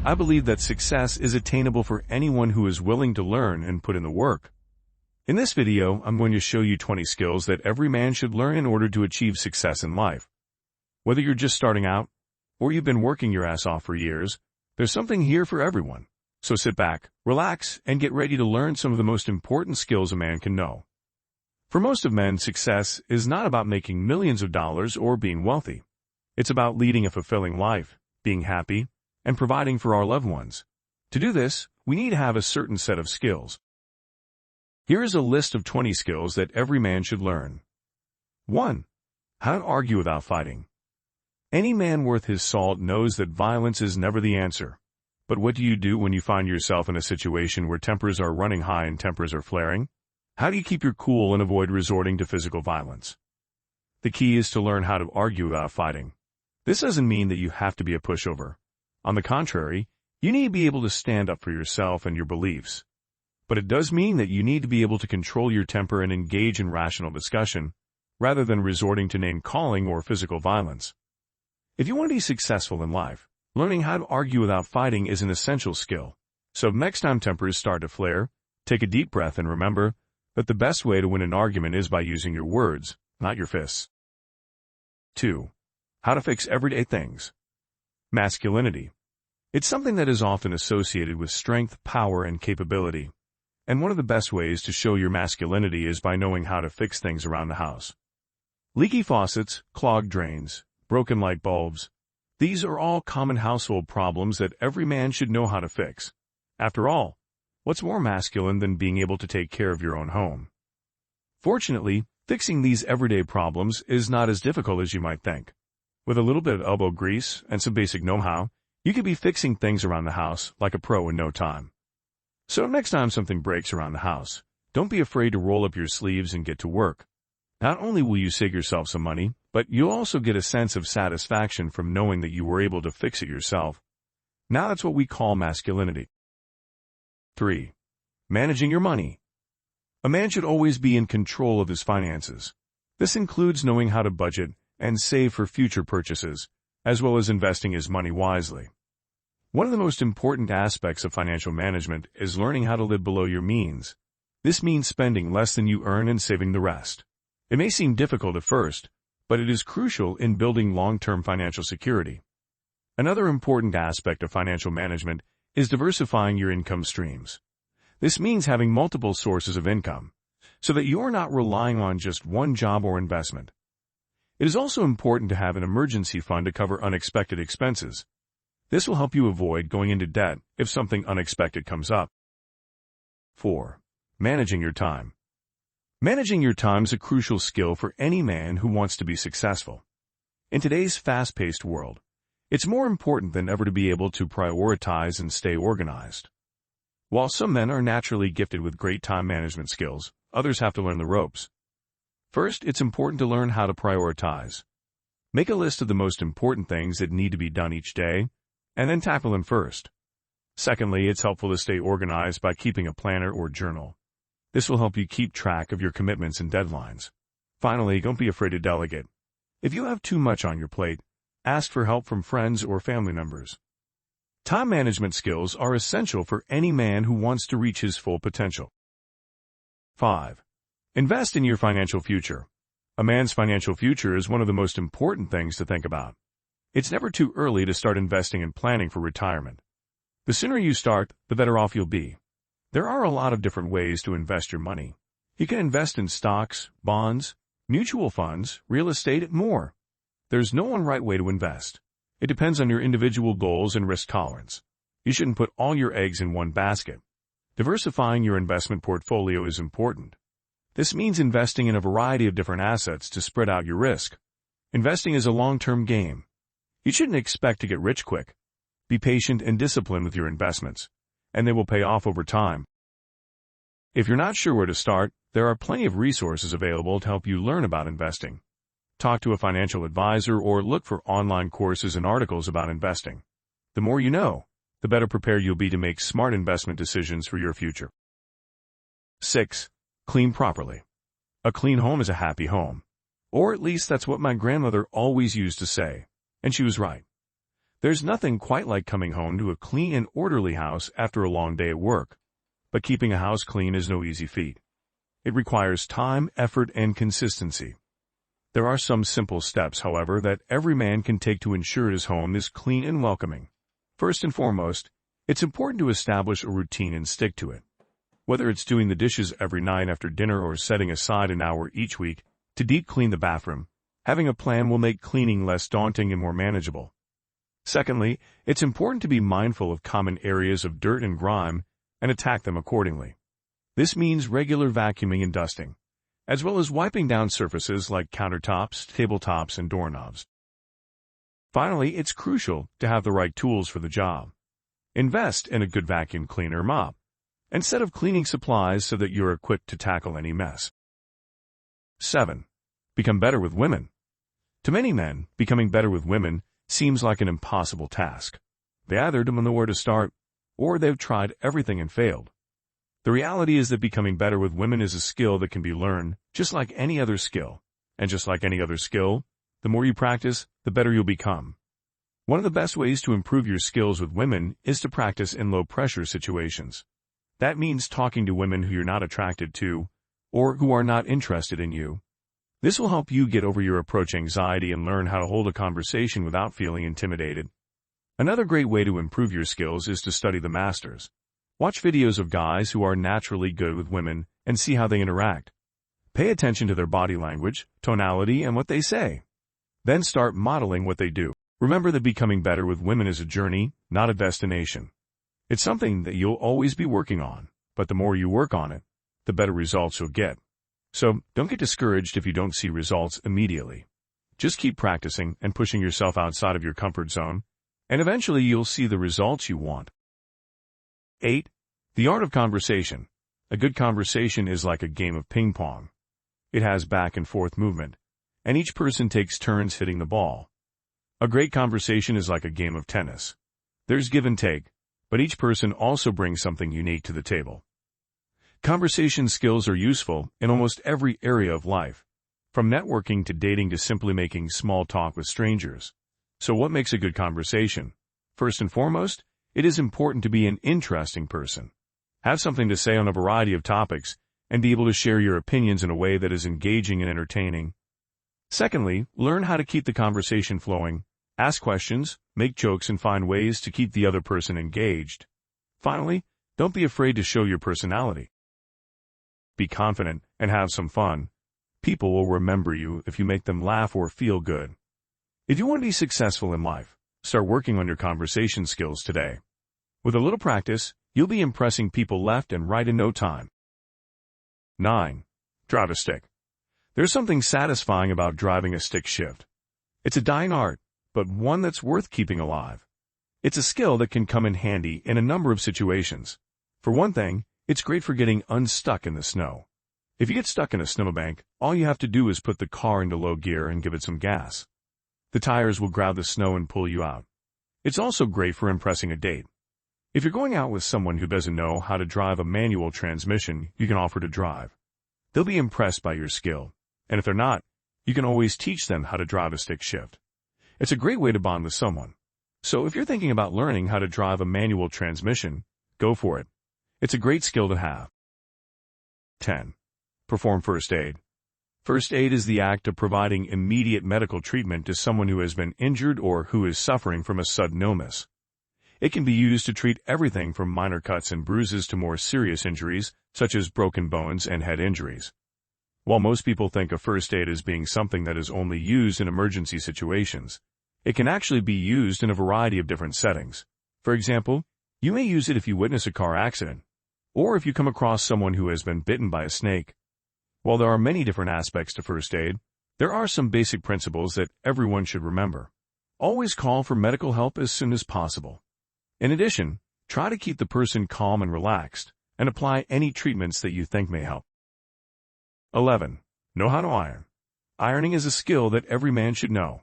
I believe that success is attainable for anyone who is willing to learn and put in the work. In this video, I'm going to show you 20 skills that every man should learn in order to achieve success in life. Whether you're just starting out, or you've been working your ass off for years, there's something here for everyone. So sit back, relax, and get ready to learn some of the most important skills a man can know. For most of men, success is not about making millions of dollars or being wealthy. It's about leading a fulfilling life, being happy, and providing for our loved ones. To do this, we need to have a certain set of skills. Here is a list of 20 skills that every man should learn. 1. How to argue without fighting. Any man worth his salt knows that violence is never the answer. But what do you do when you find yourself in a situation where tempers are running high and tempers are flaring? How do you keep your cool and avoid resorting to physical violence? The key is to learn how to argue without fighting. This doesn't mean that you have to be a pushover. On the contrary, you need to be able to stand up for yourself and your beliefs. But it does mean that you need to be able to control your temper and engage in rational discussion, rather than resorting to name-calling or physical violence. If you want to be successful in life, learning how to argue without fighting is an essential skill. So if next time tempers start to flare, take a deep breath and remember that the best way to win an argument is by using your words, not your fists. 2. How to fix everyday things. Masculinity. It's something that is often associated with strength, power, and capability. And one of the best ways to show your masculinity is by knowing how to fix things around the house. Leaky faucets, clogged drains, broken light bulbs. These are all common household problems that every man should know how to fix. After all, what's more masculine than being able to take care of your own home? Fortunately, fixing these everyday problems is not as difficult as you might think. With a little bit of elbow grease and some basic know-how, you could be fixing things around the house like a pro in no time. So next time something breaks around the house, don't be afraid to roll up your sleeves and get to work. Not only will you save yourself some money, but you'll also get a sense of satisfaction from knowing that you were able to fix it yourself. Now that's what we call masculinity. 3. Managing your money. A man should always be in control of his finances. This includes knowing how to budget and save for future purchases, as well as investing his money wisely. One of the most important aspects of financial management is learning how to live below your means. This means spending less than you earn and saving the rest. It may seem difficult at first, but it is crucial in building long-term financial security. Another important aspect of financial management is diversifying your income streams. This means having multiple sources of income, so that you are not relying on just one job or investment. It is also important to have an emergency fund to cover unexpected expenses. This will help you avoid going into debt if something unexpected comes up. 4. Managing your time. Managing your time is a crucial skill for any man who wants to be successful. In today's fast-paced world, it's more important than ever to be able to prioritize and stay organized. While some men are naturally gifted with great time management skills, others have to learn the ropes. First, it's important to learn how to prioritize. Make a list of the most important things that need to be done each day, and then tackle them first. Secondly, it's helpful to stay organized by keeping a planner or journal. This will help you keep track of your commitments and deadlines. Finally, don't be afraid to delegate. If you have too much on your plate, ask for help from friends or family members. Time management skills are essential for any man who wants to reach his full potential. 5. Invest in your financial future. A man's financial future is one of the most important things to think about. It's never too early to start investing and planning for retirement. The sooner you start, the better off you'll be. There are a lot of different ways to invest your money. You can invest in stocks, bonds, mutual funds, real estate, and more. There's no one right way to invest. It depends on your individual goals and risk tolerance. You shouldn't put all your eggs in one basket. Diversifying your investment portfolio is important. This means investing in a variety of different assets to spread out your risk. Investing is a long-term game. You shouldn't expect to get rich quick. Be patient and disciplined with your investments, and they will pay off over time. If you're not sure where to start, there are plenty of resources available to help you learn about investing. Talk to a financial advisor or look for online courses and articles about investing. The more you know, the better prepared you'll be to make smart investment decisions for your future. 6. Clean properly. A clean home is a happy home. Or at least that's what my grandmother always used to say, and she was right. There's nothing quite like coming home to a clean and orderly house after a long day at work. But keeping a house clean is no easy feat. It requires time, effort, and consistency. There are some simple steps, however, that every man can take to ensure his home is clean and welcoming. First and foremost, it's important to establish a routine and stick to it. Whether it's doing the dishes every night after dinner or setting aside an hour each week to deep clean the bathroom, having a plan will make cleaning less daunting and more manageable. Secondly, it's important to be mindful of common areas of dirt and grime and attack them accordingly. This means regular vacuuming and dusting, as well as wiping down surfaces like countertops, tabletops, and doorknobs. Finally, it's crucial to have the right tools for the job. Invest in a good vacuum cleaner mop, and set of cleaning supplies so that you're equipped to tackle any mess. 7. Become better with women. To many men, becoming better with women seems like an impossible task. They either don't know where to start, or they've tried everything and failed. The reality is that becoming better with women is a skill that can be learned just like any other skill. And just like any other skill, the more you practice, the better you'll become. One of the best ways to improve your skills with women is to practice in low-pressure situations. That means talking to women who you're not attracted to, or who are not interested in you. This will help you get over your approach anxiety and learn how to hold a conversation without feeling intimidated. Another great way to improve your skills is to study the masters. Watch videos of guys who are naturally good with women and see how they interact. Pay attention to their body language, tonality, and what they say. Then start modeling what they do. Remember that becoming better with women is a journey, not a destination. It's something that you'll always be working on, but the more you work on it, the better results you'll get. So, don't get discouraged if you don't see results immediately. Just keep practicing and pushing yourself outside of your comfort zone, and eventually you'll see the results you want. 8. The art of conversation. A good conversation is like a game of ping pong. It has back and forth movement, and each person takes turns hitting the ball. A great conversation is like a game of tennis. There's give and take, but each person also brings something unique to the table. Conversation skills are useful in almost every area of life, from networking to dating to simply making small talk with strangers. So what makes a good conversation? First and foremost, it is important to be an interesting person. Have something to say on a variety of topics and be able to share your opinions in a way that is engaging and entertaining. Secondly, learn how to keep the conversation flowing. Ask questions, make jokes, and find ways to keep the other person engaged. Finally, don't be afraid to show your personality. Be confident and have some fun. People will remember you if you make them laugh or feel good. If you want to be successful in life, start working on your conversation skills today. With a little practice, you'll be impressing people left and right in no time. 9. Drive a stick. There's something satisfying about driving a stick shift. It's a dying art, but one that's worth keeping alive. It's a skill that can come in handy in a number of situations. For one thing, it's great for getting unstuck in the snow. If you get stuck in a snowbank, all you have to do is put the car into low gear and give it some gas. The tires will grab the snow and pull you out. It's also great for impressing a date. If you're going out with someone who doesn't know how to drive a manual transmission, you can offer to drive. They'll be impressed by your skill, and if they're not, you can always teach them how to drive a stick shift. It's a great way to bond with someone. So if you're thinking about learning how to drive a manual transmission, go for it. It's a great skill to have. 10. Perform first aid. First aid is the act of providing immediate medical treatment to someone who has been injured or who is suffering from a sudden illness. It can be used to treat everything from minor cuts and bruises to more serious injuries, such as broken bones and head injuries. While most people think of first aid as being something that is only used in emergency situations, it can actually be used in a variety of different settings. For example, you may use it if you witness a car accident, or if you come across someone who has been bitten by a snake. While there are many different aspects to first aid, there are some basic principles that everyone should remember. Always call for medical help as soon as possible. In addition, try to keep the person calm and relaxed, and apply any treatments that you think may help. 11. Know how to iron. Ironing is a skill that every man should know.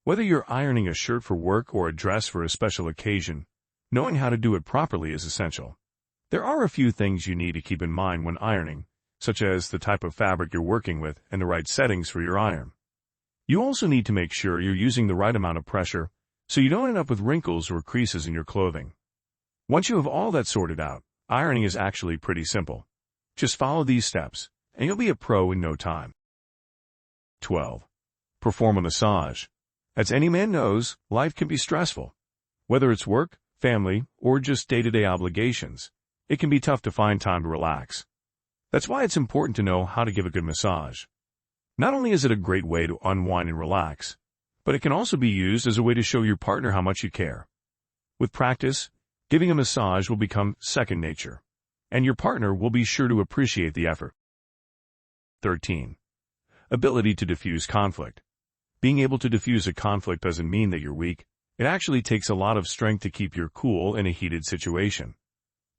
Whether you're ironing a shirt for work or a dress for a special occasion, knowing how to do it properly is essential. There are a few things you need to keep in mind when ironing, such as the type of fabric you're working with and the right settings for your iron. You also need to make sure you're using the right amount of pressure so you don't end up with wrinkles or creases in your clothing. Once you have all that sorted out, ironing is actually pretty simple. Just follow these steps, and you'll be a pro in no time. 12. Perform a massage. As any man knows, life can be stressful. Whether it's work, family, or just day-to-day obligations, it can be tough to find time to relax. That's why it's important to know how to give a good massage. Not only is it a great way to unwind and relax, but it can also be used as a way to show your partner how much you care. With practice, giving a massage will become second nature, and your partner will be sure to appreciate the effort. 13. Ability to diffuse conflict. Being able to diffuse a conflict doesn't mean that you're weak. It actually takes a lot of strength to keep your cool in a heated situation.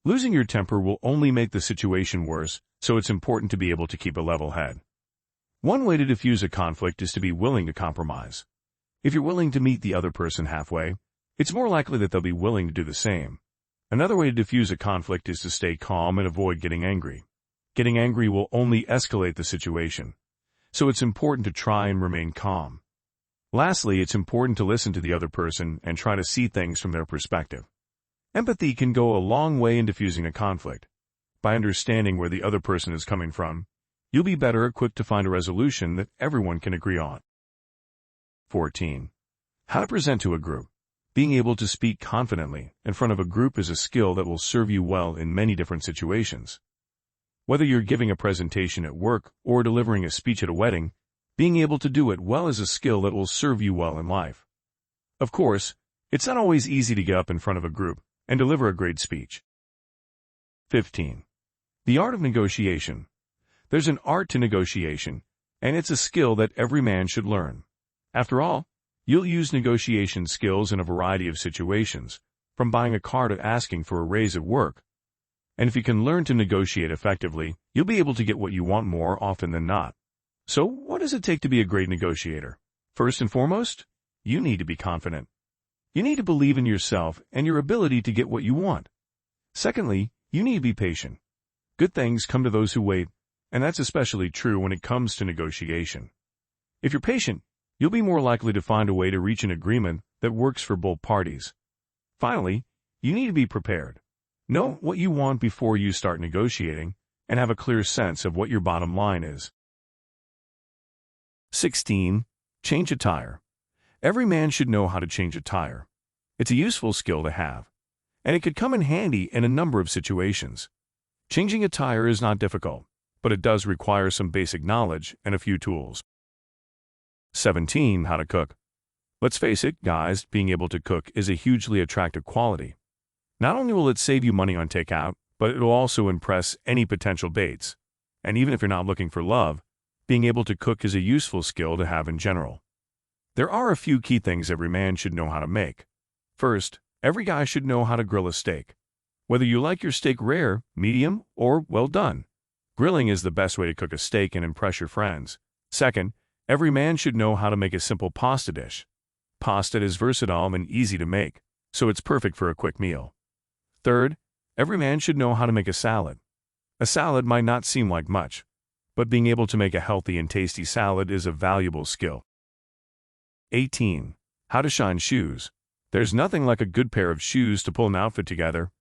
Losing your temper will only make the situation worse, so it's important to be able to keep a level head. One way to diffuse a conflict is to be willing to compromise. If you're willing to meet the other person halfway, it's more likely that they'll be willing to do the same. Another way to diffuse a conflict is to stay calm and avoid getting angry. Getting angry will only escalate the situation, so it's important to try and remain calm. Lastly, it's important to listen to the other person and try to see things from their perspective. Empathy can go a long way in diffusing a conflict. By understanding where the other person is coming from, you'll be better equipped to find a resolution that everyone can agree on. 14. How to present to a group. Being able to speak confidently in front of a group is a skill that will serve you well in many different situations. Whether you're giving a presentation at work or delivering a speech at a wedding, being able to do it well is a skill that will serve you well in life. Of course, it's not always easy to get up in front of a group and deliver a great speech. 15. The art of negotiation. There's an art to negotiation, and it's a skill that every man should learn. After all, you'll use negotiation skills in a variety of situations, from buying a car to asking for a raise at work. And if you can learn to negotiate effectively, you'll be able to get what you want more often than not. So, what does it take to be a great negotiator? First and foremost, you need to be confident. You need to believe in yourself and your ability to get what you want. Secondly, you need to be patient. Good things come to those who wait, and that's especially true when it comes to negotiation. If you're patient, you'll be more likely to find a way to reach an agreement that works for both parties. Finally, you need to be prepared. Know what you want before you start negotiating, and have a clear sense of what your bottom line is. 16. Change a tire. Every man should know how to change a tire. It's a useful skill to have, and it could come in handy in a number of situations. Changing a tire is not difficult, but it does require some basic knowledge and a few tools. 17. How to cook. Let's face it, guys, being able to cook is a hugely attractive quality. Not only will it save you money on takeout, but it will also impress any potential dates. And even if you're not looking for love, being able to cook is a useful skill to have in general. There are a few key things every man should know how to make. First, every guy should know how to grill a steak. Whether you like your steak rare, medium, or well done, grilling is the best way to cook a steak and impress your friends. Second, every man should know how to make a simple pasta dish. Pasta is versatile and easy to make, so it's perfect for a quick meal. Third, every man should know how to make a salad. A salad might not seem like much, but being able to make a healthy and tasty salad is a valuable skill. 18. How to shine shoes. There's nothing like a good pair of shoes to pull an outfit together,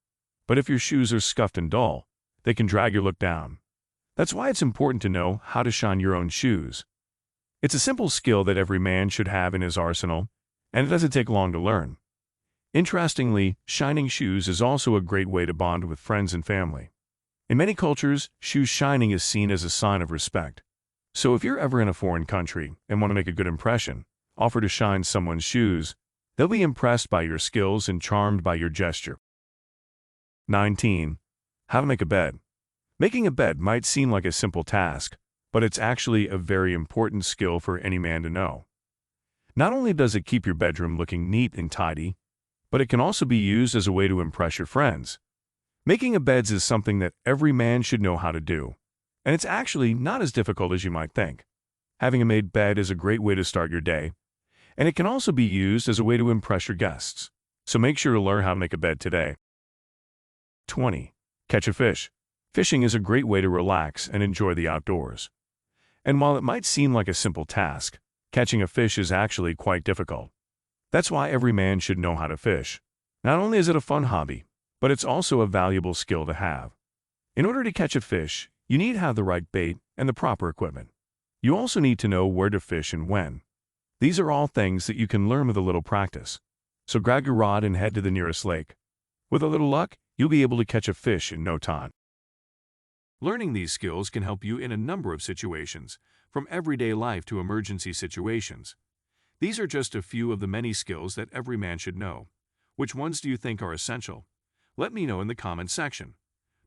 but if your shoes are scuffed and dull, they can drag your look down. That's why it's important to know how to shine your own shoes. It's a simple skill that every man should have in his arsenal, and it doesn't take long to learn. Interestingly, shining shoes is also a great way to bond with friends and family. In many cultures, shoe shining is seen as a sign of respect. So if you're ever in a foreign country and want to make a good impression, offer to shine someone's shoes. They'll be impressed by your skills and charmed by your gesture. 19. How to make a bed. Making a bed might seem like a simple task, but it's actually a very important skill for any man to know. Not only does it keep your bedroom looking neat and tidy, but it can also be used as a way to impress your friends. Making a bed is something that every man should know how to do, and it's actually not as difficult as you might think. Having a made bed is a great way to start your day, and it can also be used as a way to impress your guests. So make sure to learn how to make a bed today. 20. Catch a fish. Fishing is a great way to relax and enjoy the outdoors. And while it might seem like a simple task, catching a fish is actually quite difficult. That's why every man should know how to fish. Not only is it a fun hobby, but it's also a valuable skill to have. In order to catch a fish, you need to have the right bait and the proper equipment. You also need to know where to fish and when. These are all things that you can learn with a little practice. So grab your rod and head to the nearest lake. With a little luck, you'll be able to catch a fish in no time. Learning these skills can help you in a number of situations, from everyday life to emergency situations. These are just a few of the many skills that every man should know. Which ones do you think are essential? Let me know in the comments section.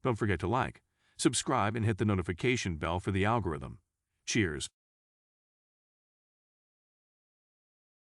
Don't forget to like, subscribe, and hit the notification bell for the algorithm. Cheers!